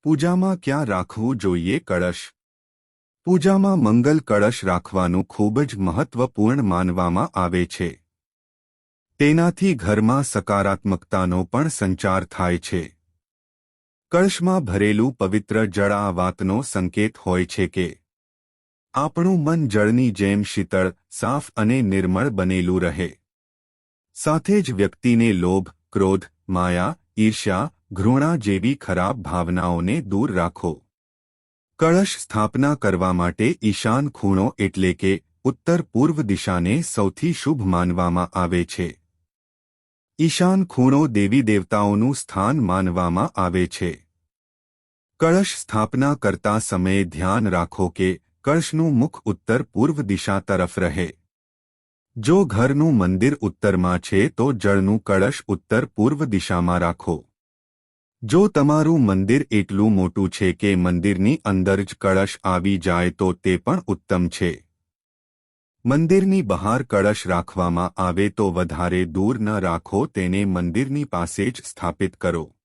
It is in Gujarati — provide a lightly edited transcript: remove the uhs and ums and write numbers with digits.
પૂજામાં ક્યાં રાખવું જોઈએ કળશ? પૂજામાં મંગલ કળશ રાખવાનું ખૂબ જ મહત્વપૂર્ણ માનવામાં આવે છે. તેનાથી ઘરમાં સકારાત્મકતાનો પણ સંચાર થાય છે. કળશમાં ભરેલું પવિત્ર જળ આ વાતનો સંકેત હોય છે કે આપણું મન જળની જેમ શીતળ, સાફ અને નિર્મળ બનેલું રહે. સાથે જ વ્યક્તિને લોભ, ક્રોધ, માયા, ઈર્ષ્યા, ઘૃણા જેવી ખરાબ ભાવનાઓને દૂર રાખો. કળશ સ્થાપના કરવા માટે ઈશાન ખૂણો એટલે કે ઉત્તર પૂર્વ દિશાને સૌથી શુભ માનવામાં આવે છે. ઈશાન ખૂણો દેવી દેવતાઓનું સ્થાન માનવામાં આવે છે. કળશ સ્થાપના કરતા સમયે ધ્યાન રાખો કે કળશનું મુખ ઉત્તર પૂર્વ દિશા તરફ રહે. જો ઘરનું મંદિર ઉત્તરમાં છે તો જળનું કળશ ઉત્તર પૂર્વ દિશામાં રાખો. જો તમારું મંદિર એટલું મોટું છે કે મંદિરની અંદર જ કળશ આવી જાય તો તે પણ ઉત્તમ છે. મંદિરની બહાર કળશ રાખવામાં આવે તો વધારે દૂર ન રાખો, તેને મંદિરની પાસે જ સ્થાપિત કરો.